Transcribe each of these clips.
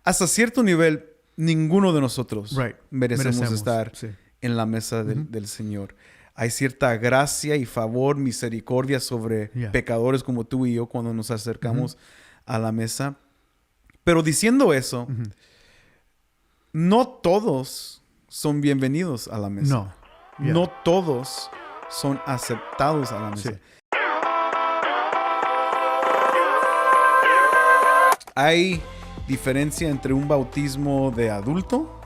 hasta cierto nivel, ninguno de nosotros merecemos estar en la mesa del Señor. Hay cierta gracia y favor, misericordia sobre pecadores como tú y yo cuando nos acercamos a la mesa. Pero diciendo eso, no todos son bienvenidos a la mesa. No todos son aceptados a la mesa. Hay diferencia entre un bautismo de adulto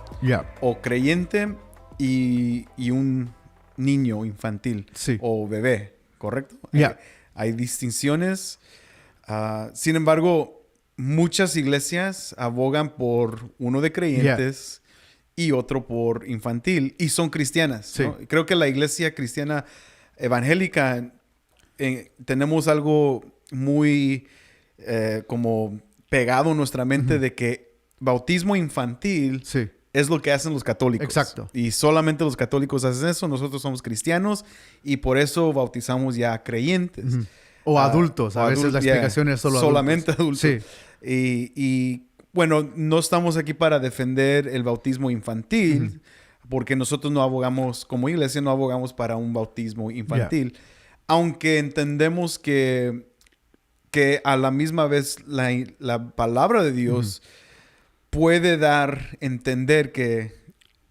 o creyente y un niño infantil o bebé, ¿correcto? Hay distinciones. Sin embargo, muchas iglesias abogan por uno de creyentes y otro por infantil y son cristianas, ¿no? Creo que la iglesia cristiana evangélica tenemos algo muy como pegado en nuestra mente de que bautismo infantil es lo que hacen los católicos. Exacto. Y solamente los católicos hacen eso. Nosotros somos cristianos y por eso bautizamos ya creyentes. O adultos. A veces la explicación es solamente adultos. Sí. Y bueno, no estamos aquí para defender el bautismo infantil porque nosotros no abogamos, como iglesia, no abogamos para un bautismo infantil. Aunque entendemos que a la misma vez la palabra de Dios puede dar a entender que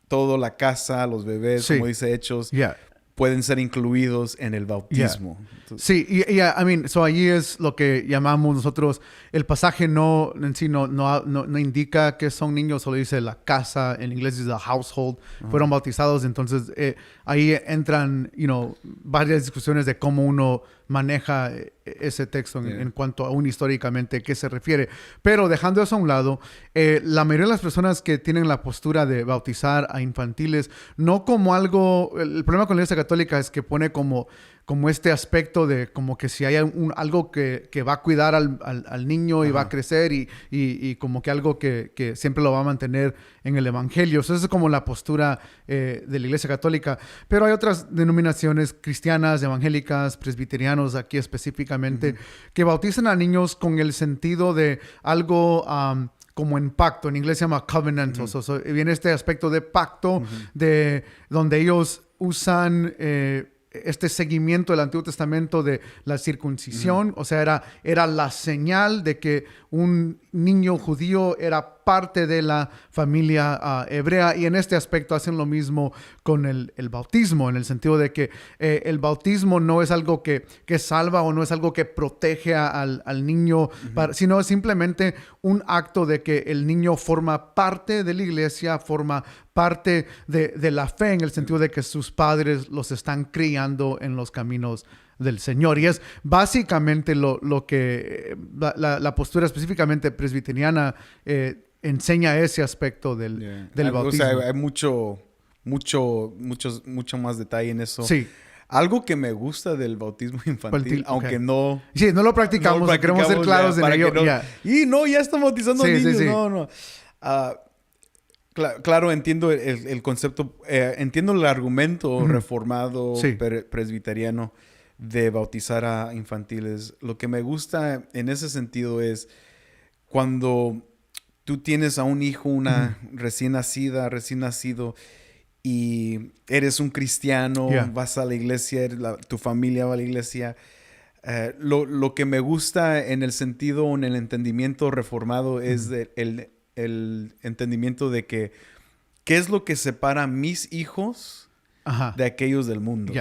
toda la casa, los bebés, como dice Hechos, pueden ser incluidos en el bautismo. Sí, y allí es lo que llamamos nosotros, el pasaje no indica que son niños, solo dice la casa, en inglés dice the household, fueron bautizados, entonces ahí entran, varias discusiones de cómo uno maneja ese texto en cuanto a históricamente qué se refiere. Pero dejando eso a un lado, la mayoría de las personas que tienen la postura de bautizar a infantiles, no como algo... El problema con la Iglesia Católica es que pone como este aspecto de como que si hay algo que va a cuidar al niño y va a crecer y como que algo que siempre lo va a mantener en el Evangelio. Esa es como la postura de la Iglesia Católica. Pero hay otras denominaciones cristianas, evangélicas, presbiterianos aquí específicamente, que bautizan a niños con el sentido de algo... como en pacto, en inglés se llama covenantal. Viene este aspecto de pacto de donde ellos usan este seguimiento del Antiguo Testamento de la circuncisión. O sea, era la señal de que un niño judío era parte de la familia hebrea, y en este aspecto hacen lo mismo con el bautismo, en el sentido de que el bautismo no es algo que salva o no es algo que protege al niño, sino simplemente un acto de que el niño forma parte de la iglesia, forma parte de la fe, en el sentido de que sus padres los están criando en los caminos del Señor. Y es básicamente lo que la postura específicamente presbiteriana enseña ese aspecto del bautismo. O sea, hay mucho más detalle en eso. Sí. Algo que me gusta del bautismo infantil, aunque no... Sí, no lo practicamos, queremos ser claros en ello. Ya están bautizando niños. Sí. No. Claro, entiendo el concepto, entiendo el argumento reformado presbiteriano de bautizar a infantiles. Lo que me gusta en ese sentido es cuando tú tienes a un hijo, una recién nacido, y eres un cristiano, vas a la iglesia, tu familia va a la iglesia. Lo que me gusta en el sentido, en el entendimiento reformado es el entendimiento de que qué es lo que separa a mis hijos de aquellos del mundo.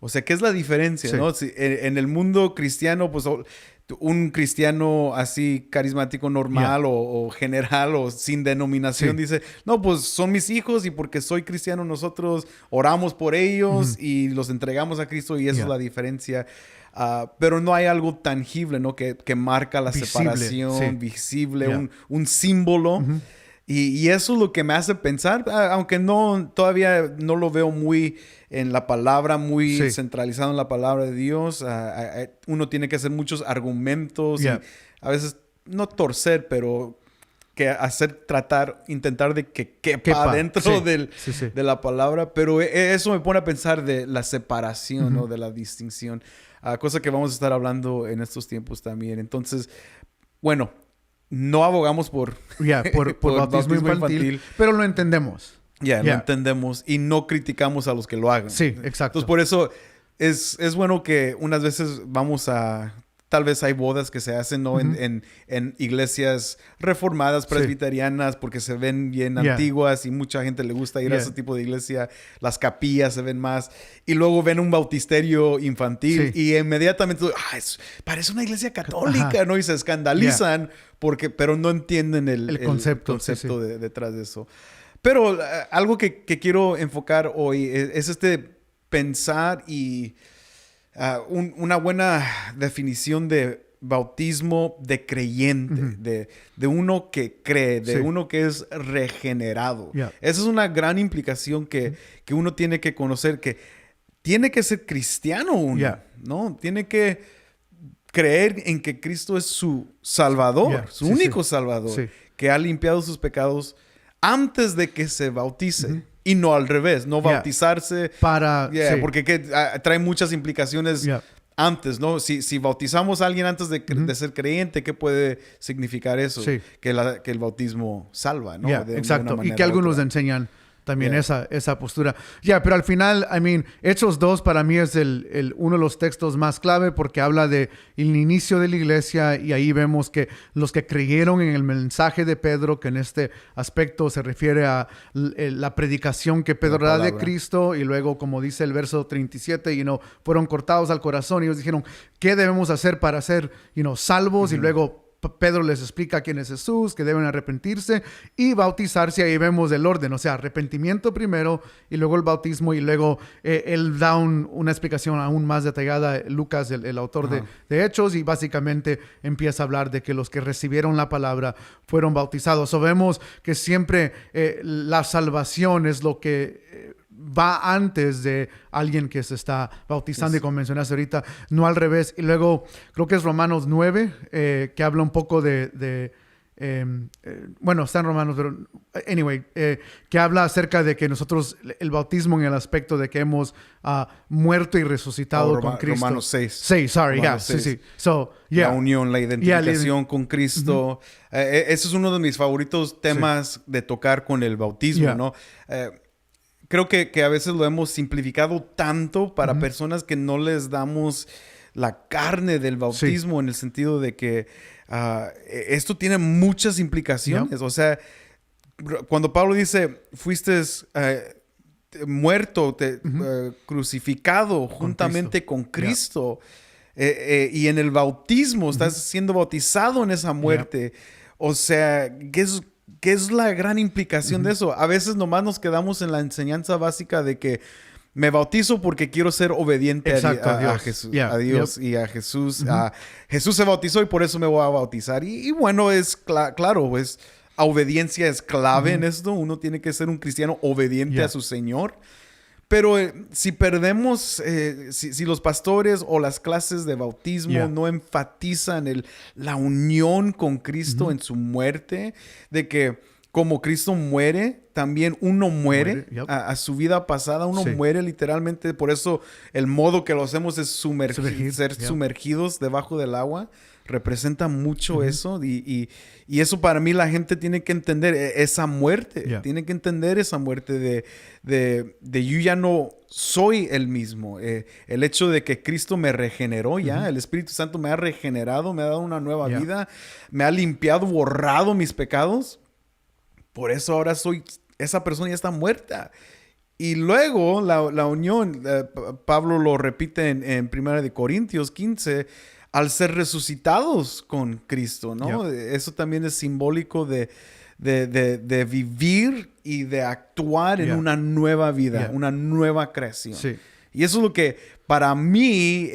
O sea, ¿qué es la diferencia? ¿No? Si, en el mundo cristiano, pues un cristiano así carismático normal o general o sin denominación dice, no, pues son mis hijos y porque soy cristiano nosotros oramos por ellos y los entregamos a Cristo, y esa es la diferencia. Pero no hay algo tangible, ¿no? que marca la separación, visible, un símbolo. Y eso es lo que me hace pensar, aunque todavía no lo veo muy en la palabra, muy centralizado en la palabra de Dios. Uno tiene que hacer muchos argumentos y a veces no torcer, pero que intentar de que quepa dentro de la palabra. Pero eso me pone a pensar de la separación, ¿no? De la distinción. Cosa que vamos a estar hablando en estos tiempos también. Entonces, bueno, no abogamos por, por bautismo infantil, pero lo entendemos. Lo entendemos y no criticamos a los que lo hagan. Sí, exacto. Entonces, por eso es bueno que unas veces vamos a... Tal vez hay bodas que se hacen, ¿no? En iglesias reformadas, presbiterianas, porque se ven bien antiguas y mucha gente le gusta ir a ese tipo de iglesia. Las capillas se ven más. Y luego ven un bautisterio infantil y inmediatamente, parece una iglesia católica, ¿no? Y se escandalizan pero no entienden el concepto detrás de eso. Pero algo que quiero enfocar hoy es pensar y... una buena definición de bautismo de creyente, de uno que cree, de uno que es regenerado. Esa es una gran implicación que uno tiene que conocer, que tiene que ser cristiano uno, ¿no? Tiene que creer en que Cristo es su Salvador, su único Salvador, que ha limpiado sus pecados antes de que se bautice. Y no al revés, no bautizarse. Porque trae muchas implicaciones antes, ¿no? Si bautizamos a alguien antes de ser creyente, ¿qué puede significar eso? Que el bautismo salva, ¿no? Exacto. Y que algunos enseñan también esa postura. Pero al final, Hechos 2 para mí es uno de los textos más clave porque habla del inicio de la iglesia y ahí vemos que los que creyeron en el mensaje de Pedro, que en este aspecto se refiere a la predicación que Pedro da de Cristo y luego, como dice el verso 37, fueron cortados al corazón y ellos dijeron, ¿qué debemos hacer para ser salvos? Y luego Pedro les explica quién es Jesús, que deben arrepentirse y bautizarse. Ahí vemos el orden, o sea, arrepentimiento primero y luego el bautismo y luego él da una explicación aún más detallada, Lucas, el autor de Hechos, y básicamente empieza a hablar de que los que recibieron la palabra fueron bautizados. Vemos que siempre la salvación es lo que... va antes de alguien que se está bautizando y como mencionaste ahorita, no al revés. Y luego creo que es Romanos 9, que habla un poco está en Romanos, pero anyway, que habla acerca de que nosotros, el bautismo en el aspecto de que hemos muerto y resucitado con Cristo. Romanos 6. 6, sorry, Romanos 6. sí. So, la unión, la identificación con Cristo. Ese es uno de mis favoritos temas de tocar con el bautismo, ¿no? Creo que a veces lo hemos simplificado tanto para personas que no les damos la carne del bautismo en el sentido de que esto tiene muchas implicaciones. O sea, cuando Pablo dice, fuiste muerto, crucificado juntamente con Cristo, y en el bautismo estás siendo bautizado en esa muerte. O sea, ¿qué es la gran implicación de eso? A veces nomás nos quedamos en la enseñanza básica de que me bautizo porque quiero ser obediente a Jesús, a Dios y a Jesús. Jesús se bautizó y por eso me voy a bautizar. Y bueno, es claro, pues obediencia es clave en esto. Uno tiene que ser un cristiano obediente a su Señor. Pero si perdemos, si los pastores o las clases de bautismo no enfatizan la unión con Cristo en su muerte, de que como Cristo muere, también uno muere a su vida pasada, uno muere literalmente. Por eso el modo que lo hacemos es ser sumergidos debajo del agua. Representa mucho eso y eso para mí la gente tiene que entender esa muerte. Tiene que entender esa muerte de yo ya no soy el mismo. El hecho de que Cristo me regeneró ya, el Espíritu Santo me ha regenerado, me ha dado una nueva vida, me ha limpiado, borrado mis pecados. Por eso ahora esa persona ya está muerta. Y luego la unión, Pablo lo repite en 1 Corintios 15, al ser resucitados con Cristo, ¿no? Eso también es simbólico de vivir y de actuar en una nueva vida, una nueva creación. Y eso es lo que para mí,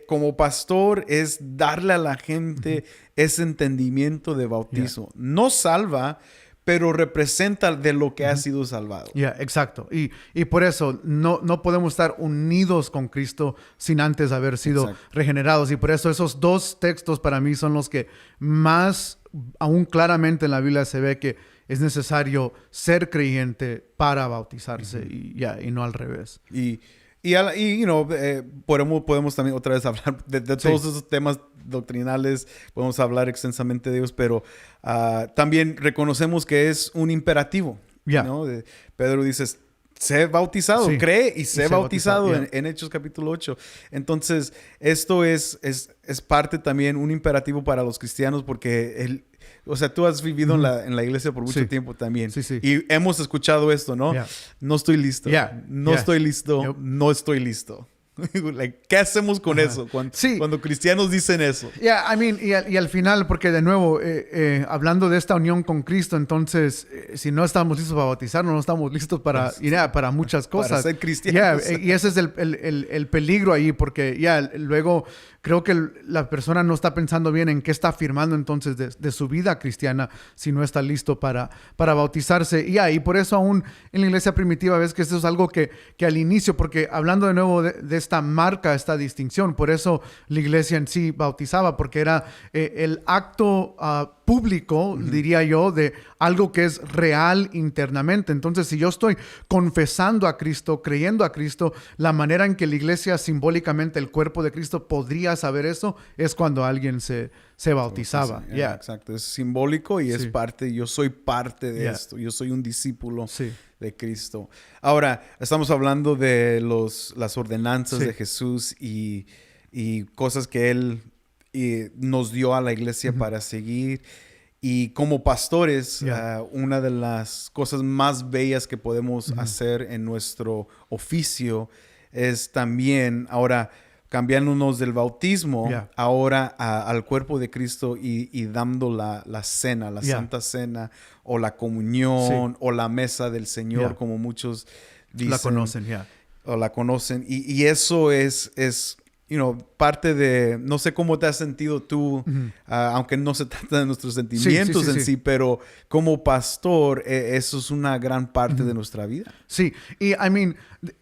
como pastor, es darle a la gente ese entendimiento de bautizo. No salva, pero representa de lo que ha sido salvado. Exacto. Y por eso no podemos estar unidos con Cristo sin antes haber sido regenerados. Y por eso esos dos textos para mí son los que más, aún claramente en la Biblia se ve que es necesario ser creyente para bautizarse y no al revés. Y podemos también otra vez hablar de todos esos temas doctrinales, podemos hablar extensamente de ellos, pero también reconocemos que es un imperativo, ¿no? Pedro dice, sé bautizado, cree y sé bautizado en Hechos capítulo 8. Entonces, esto es parte también, un imperativo para los cristianos, porque tú has vivido en la iglesia por mucho tiempo también. Y hemos escuchado esto, ¿no? No estoy listo. No estoy listo. No estoy listo. ¿Qué hacemos con eso cuando cristianos dicen eso? Y al final, porque de nuevo, hablando de esta unión con Cristo, entonces, si no estamos listos para bautizarnos, no estamos listos para muchas cosas. Para ser cristianos. Y ese es el peligro ahí, porque luego creo que la persona no está pensando bien en qué está afirmando entonces de su vida cristiana si no está listo para bautizarse. Y por eso aún en la iglesia primitiva ves que esto es algo que al inicio, porque hablando de nuevo de esta marca, esta distinción, por eso la iglesia en sí bautizaba, porque era el acto público, diría yo, de algo que es real internamente. Entonces, si yo estoy confesando a Cristo, creyendo a Cristo, la manera en que la iglesia simbólicamente, el cuerpo de Cristo, podría saber eso, es cuando alguien se bautizaba. Exacto, es simbólico y es parte, yo soy parte de esto, yo soy un discípulo de Cristo. Ahora, estamos hablando de las ordenanzas de Jesús y cosas que Él nos dio a la iglesia para seguir. Y como pastores, una de las cosas más bellas que podemos hacer en nuestro oficio es también, ahora, cambiándonos del bautismo, ahora al cuerpo de Cristo y dando la cena, la Santa Cena, o la comunión, o la mesa del Señor, como muchos dicen. La conocen, O la conocen. Y eso es parte de, no sé cómo te has sentido tú, aunque no se trata de nuestros sentimientos en sí, pero como pastor, eso es una gran parte de nuestra vida. Sí, y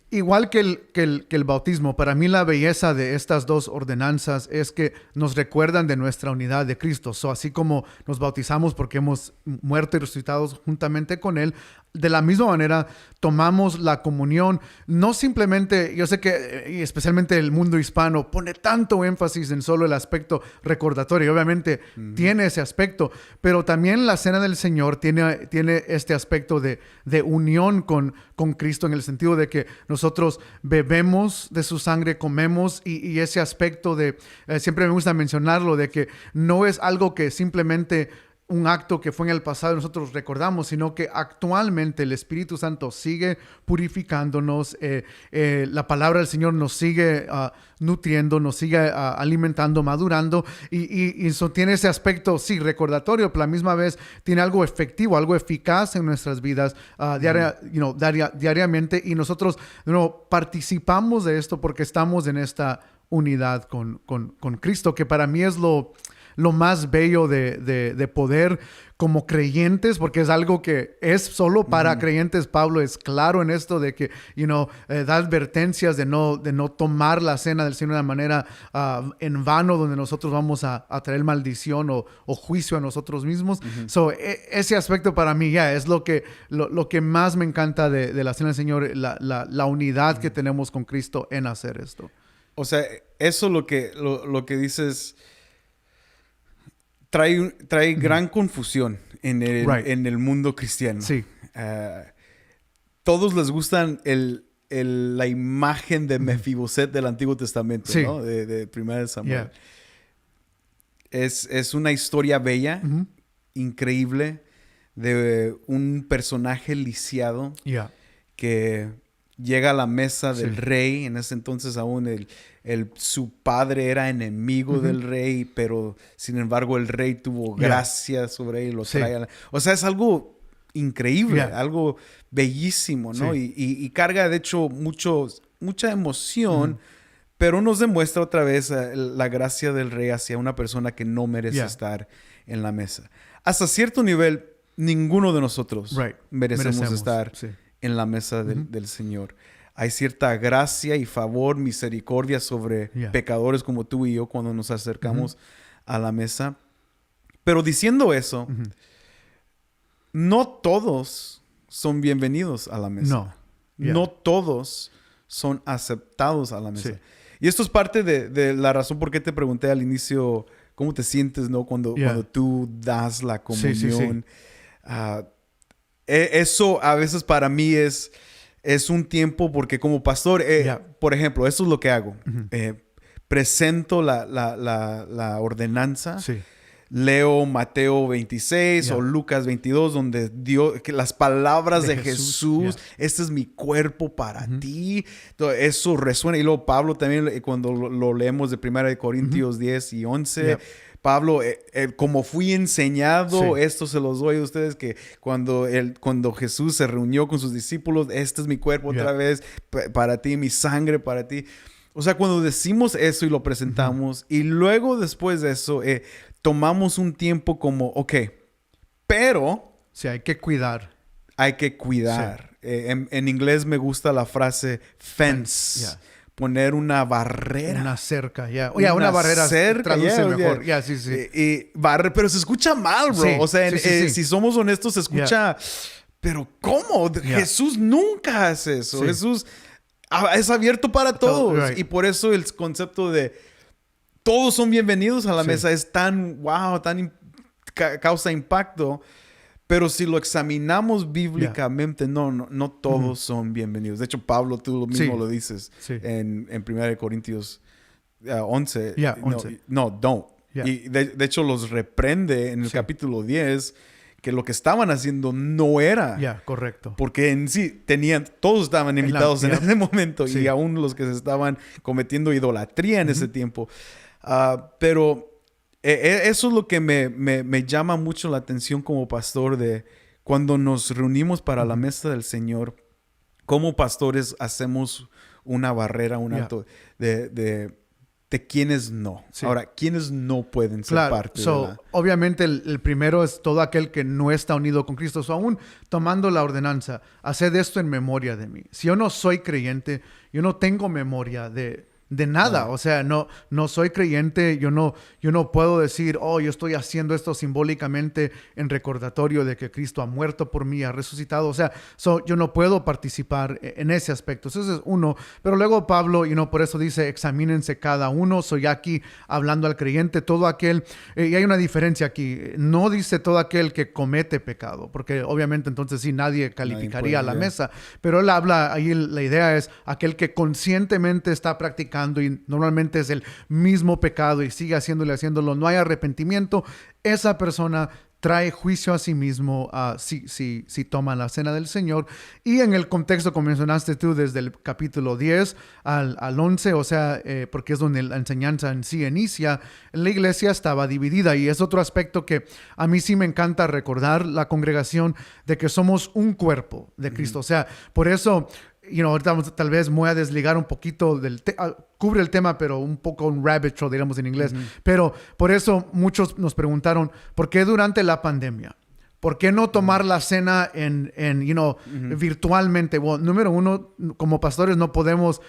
igual que el bautismo, para mí la belleza de estas dos ordenanzas es que nos recuerdan de nuestra unidad de Cristo. Así como nos bautizamos porque hemos muerto y resucitado juntamente con Él, de la misma manera tomamos la comunión, no simplemente, yo sé que y especialmente el mundo hispano pone tanto énfasis en solo el aspecto recordatorio, obviamente tiene ese aspecto, pero también la Cena del Señor tiene este aspecto de unión con Cristo, en el sentido de que nosotros bebemos de su sangre, comemos, y ese aspecto de, siempre me gusta mencionarlo, de que no es algo que simplemente un acto que fue en el pasado y nosotros recordamos, sino que actualmente el Espíritu Santo sigue purificándonos, la palabra del Señor nos sigue nutriendo, nos sigue alimentando, madurando, y eso tiene ese aspecto, sí, recordatorio, pero a la misma vez tiene algo efectivo, algo eficaz en nuestras vidas diariamente, y nosotros participamos de esto porque estamos en esta unidad con Cristo, que para mí es lo más bello de poder como creyentes, porque es algo que es solo para creyentes. Pablo es claro en esto de que, da advertencias de no tomar la cena del Señor de una manera en vano, donde nosotros vamos a traer maldición o juicio a nosotros mismos. Ese aspecto para mí es lo que más me encanta de la cena del Señor, la unidad que tenemos con Cristo en hacer esto. O sea, eso lo que dices trae gran confusión en el mundo cristiano. Sí. Todos les gustan la imagen de Mefiboset del Antiguo Testamento, ¿no? De Primera de Samuel. Es una historia bella, increíble, de un personaje lisiado que llega a la mesa del rey. En ese entonces aún su padre era enemigo del rey, pero sin embargo el rey tuvo gracia sobre él y lo trae. O sea, es algo increíble, algo bellísimo, ¿no? Y carga, de hecho, mucha emoción, pero nos demuestra otra vez la gracia del rey hacia una persona que no merece estar en la mesa. Hasta cierto nivel, ninguno de nosotros merecemos estar en la mesa del Señor. Hay cierta gracia y favor, misericordia sobre pecadores como tú y yo cuando nos acercamos a la mesa. Pero diciendo eso, no todos son bienvenidos a la mesa. No. No todos son aceptados a la mesa. Sí. Y esto es parte de la razón por qué te pregunté al inicio cómo te sientes, ¿no? Cuando tú das la comunión. Sí. Eso a veces para mí es un tiempo porque como pastor, por ejemplo, eso es lo que hago. Presento la ordenanza. Sí. Leo Mateo 26 o Lucas 22, donde que las palabras de Jesús, este es mi cuerpo para ti. Entonces, eso resuena. Y luego Pablo también, cuando lo leemos de 1 Corintios 10 y 11, Pablo, como fui enseñado, esto se los doy a ustedes, que cuando Jesús se reunió con sus discípulos, este es mi cuerpo otra vez para ti, mi sangre para ti. O sea, cuando decimos eso y lo presentamos, y luego después de eso, tomamos un tiempo como, pero... Sí, hay que cuidar. Hay que cuidar. Sí. En inglés me gusta la frase fence. Poner una barrera. Una cerca, una barrera cerca, traduce mejor. Sí. Pero se escucha mal, bro. Sí, o sea, si somos honestos, se escucha... Pero ¿cómo? Jesús nunca hace eso. Sí. Jesús es abierto para todos. Right. Y por eso el concepto de todos son bienvenidos a la mesa es tan causa impacto. Pero si lo examinamos bíblicamente, no todos son bienvenidos. De hecho, Pablo, tú mismo lo dices en 1 Corintios 11. Don't. Y de hecho los reprende en el capítulo 10 que lo que estaban haciendo no era. Correcto. Porque en sí todos estaban invitados en ese momento y aún los que se estaban cometiendo idolatría en ese tiempo. Pero eso es lo que me llama mucho la atención como pastor de cuando nos reunimos para la mesa del Señor. Como pastores hacemos una barrera, un alto de quienes no. Sí. Ahora, quienes no pueden ser parte de la... Obviamente el primero es todo aquel que no está unido con Cristo. Aún tomando la ordenanza, haced esto en memoria de mí. Si yo no soy creyente, yo no tengo memoria de nada. O sea, no soy creyente. Yo no puedo decir, yo estoy haciendo esto simbólicamente en recordatorio de que Cristo ha muerto por mí, ha resucitado. O sea, yo no puedo participar en ese aspecto. Ese es uno. Pero luego Pablo, por eso dice, examínense cada uno. Soy aquí hablando al creyente, todo aquel, y hay una diferencia aquí. No dice todo aquel que comete pecado, porque obviamente entonces sí nadie calificaría a la mesa. Pero él habla, ahí la idea es aquel que conscientemente está practicando y normalmente es el mismo pecado y sigue haciéndolo, no hay arrepentimiento, esa persona trae juicio a sí mismo si toma la cena del Señor. Y en el contexto, como mencionaste tú, desde el capítulo 10 al 11, o sea, porque es donde la enseñanza en sí inicia, la iglesia estaba dividida. Y es otro aspecto que a mí sí me encanta recordar, la congregación, de que somos un cuerpo de Cristo. O sea, por eso... ahorita tal vez voy a desligar un poquito cubre el tema, pero un poco un rabbit trail, digamos en inglés. Pero por eso muchos nos preguntaron, ¿por qué durante la pandemia? ¿Por qué no tomar la cena virtualmente? Bueno, número uno, como pastores no podemos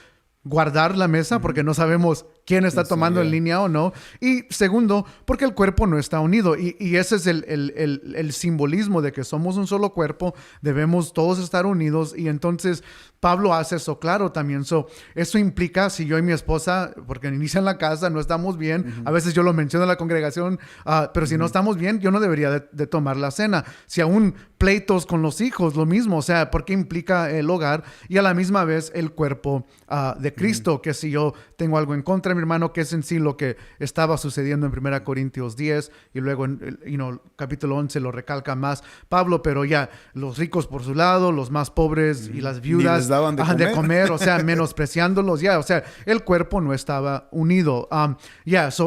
guardar la mesa porque no sabemos quién está tomando en línea o no. Y segundo, porque el cuerpo no está unido. Y ese es el simbolismo de que somos un solo cuerpo, debemos todos estar unidos. Y entonces Pablo hace eso claro también. Eso implica, si yo y mi esposa, porque inicia en la casa, no estamos bien, a veces yo lo menciono en la congregación, pero si no estamos bien, yo no debería de tomar la cena. Si aún pleitos con los hijos, lo mismo. O sea, porque implica el hogar y a la misma vez el cuerpo de Cristo, que si yo tengo algo en contra de mi hermano, que es en sí lo que estaba sucediendo en 1 Corintios 10 y luego en capítulo 11 lo recalca más Pablo, pero ya los ricos por su lado, los más pobres y las viudas daban de comer, o sea, menospreciándolos, o sea, el cuerpo no estaba unido.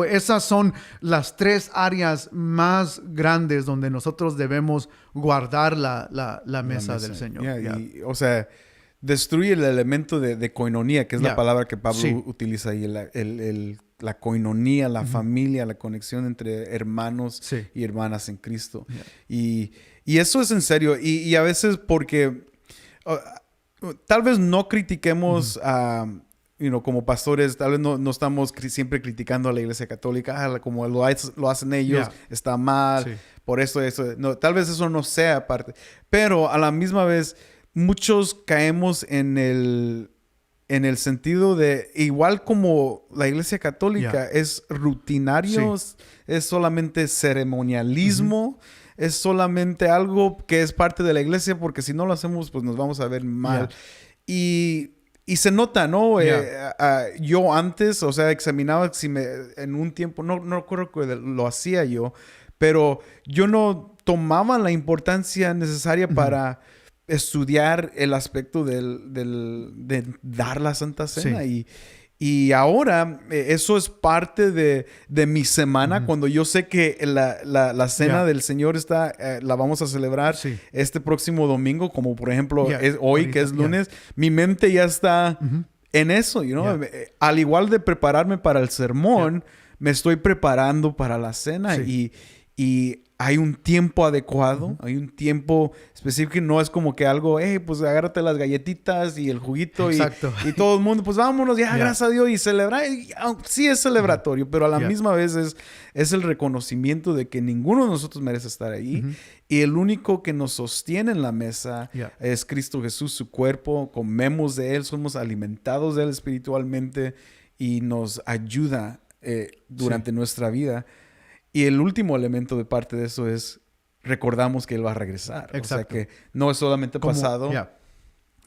Esas son las tres áreas más grandes donde nosotros debemos guardar la mesa del Señor. O sea, destruye el elemento de coinonía, que es la palabra que Pablo utiliza ahí, la coinonía, la familia, la conexión entre hermanos y hermanas en Cristo. Y eso es en serio. Y a veces porque tal vez no critiquemos como pastores, tal vez no estamos siempre criticando a la Iglesia Católica, como lo hacen ellos, está mal, por eso. No, tal vez eso no sea parte. Pero a la misma vez, muchos caemos en en el sentido de, igual como la Iglesia Católica, es rutinario, es solamente ceremonialismo, es solamente algo que es parte de la Iglesia, porque si no lo hacemos, pues nos vamos a ver mal. Y se nota, ¿no? Yo antes, o sea, examinaba si en un tiempo, no recuerdo que lo hacía yo, pero yo no tomaba la importancia necesaria para estudiar el aspecto de dar la Santa Cena. Y ahora eso es parte de mi semana, cuando yo sé que la Cena del Señor la vamos a celebrar este próximo domingo, como por ejemplo hoy, ahorita, que es lunes. Mi mente ya está en eso, you know? Al igual de prepararme para el sermón, me estoy preparando para la cena y hay un tiempo adecuado, hay un tiempo específico, y no es como que algo, pues agárrate las galletitas y el juguito y todo el mundo, pues vámonos, gracias a Dios, y celebrar. Sí es celebratorio, pero a la misma vez es el reconocimiento de que ninguno de nosotros merece estar ahí, y el único que nos sostiene en la mesa es Cristo Jesús, su cuerpo. Comemos de Él, somos alimentados de Él espiritualmente y nos ayuda durante nuestra vida. Y el último elemento de parte de eso es recordamos que Él va a regresar. Exacto. O sea que no es solamente pasado,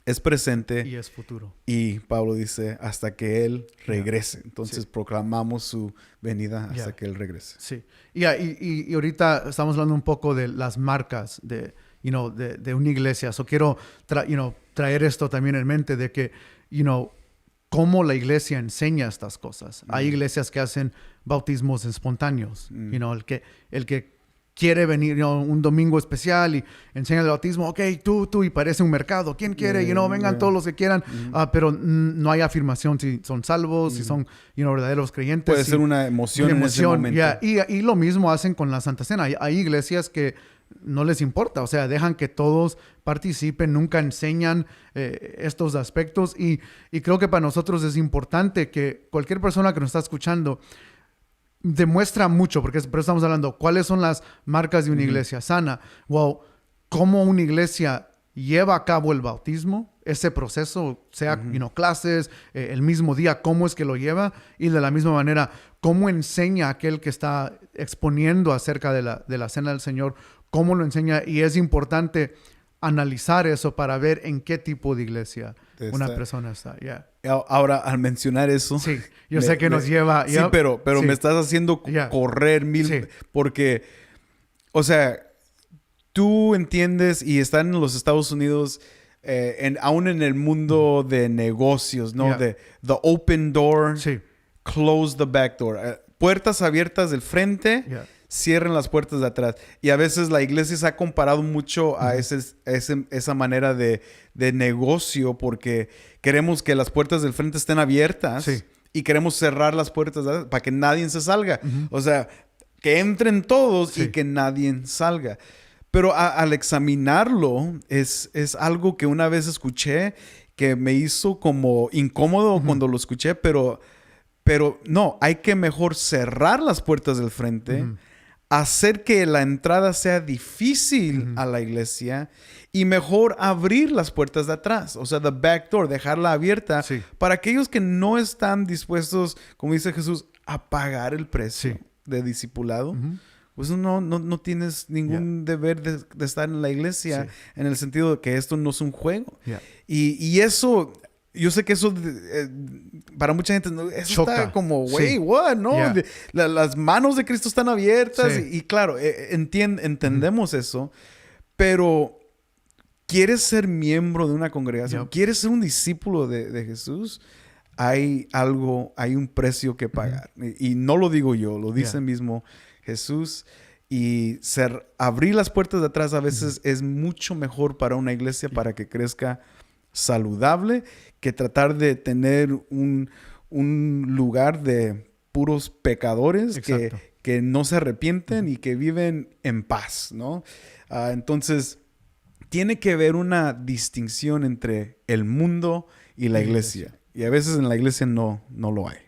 es presente. Y es futuro. Y Pablo dice hasta que Él regrese. Entonces proclamamos su venida hasta que Él regrese. Sí. Y ahorita estamos hablando un poco de las marcas de una iglesia. So quiero traer esto también en mente de que, cómo la iglesia enseña estas cosas. Hay iglesias que hacen bautismos espontáneos. El que quiere venir un domingo especial y enseña el bautismo. Ok, tú, y parece un mercado. ¿Quién quiere? Vengan todos los que quieran. Pero no hay afirmación si son salvos, si son verdaderos creyentes. Puede ser una emoción en ese momento. Y lo mismo hacen con la Santa Cena. Hay iglesias que no les importa, o sea, dejan que todos participen, nunca enseñan estos aspectos, y creo que para nosotros es importante que cualquier persona que nos está escuchando demuestra mucho, porque por eso estamos hablando, ¿cuáles son las marcas de una iglesia sana? Well, ¿cómo una iglesia lleva a cabo el bautismo? Ese proceso, sea, clases, el mismo día, ¿cómo es que lo lleva? Y de la misma manera, ¿cómo enseña a aquel que está exponiendo acerca de la Cena del Señor? ¿Cómo lo enseña? Y es importante analizar eso para ver en qué tipo de iglesia una persona está. Ahora, al mencionar eso... Sí, yo sé que nos lleva... Sí, pero me estás haciendo correr mil... Porque, o sea, tú entiendes, y están en los Estados Unidos, aún en el mundo de negocios, ¿no? De the open door, close the back door. Puertas abiertas del frente... Cierren las puertas de atrás. Y a veces la iglesia se ha comparado mucho a esa manera de negocio, porque queremos que las puertas del frente estén abiertas y queremos cerrar las puertas de atrás para que nadie se salga. O sea, que entren todos y que nadie salga. Pero al examinarlo, es algo que una vez escuché que me hizo como incómodo cuando lo escuché, pero no, hay que mejor cerrar las puertas del frente, hacer que la entrada sea difícil a la iglesia, y mejor abrir las puertas de atrás, o sea, the back door, dejarla abierta para aquellos que no están dispuestos, como dice Jesús, a pagar el precio de discipulado. Pues no tienes ningún deber de estar en la iglesia, en el sentido de que esto no es un juego. Y eso... Yo sé que eso para mucha gente eso choca. Está como, güey, what, ¿no? Las manos de Cristo están abiertas y claro, entendemos eso, pero ¿quieres ser miembro de una congregación? ¿Quieres ser un discípulo de Jesús? Hay un precio que pagar. Y no lo digo yo, lo dice mismo Jesús. Y abrir las puertas de atrás a veces es mucho mejor para una iglesia para que crezca saludable, que tratar de tener un lugar de puros pecadores que no se arrepienten y que viven en paz, ¿no? Entonces, tiene que haber una distinción entre el mundo y la iglesia. Y a veces en la iglesia no lo hay.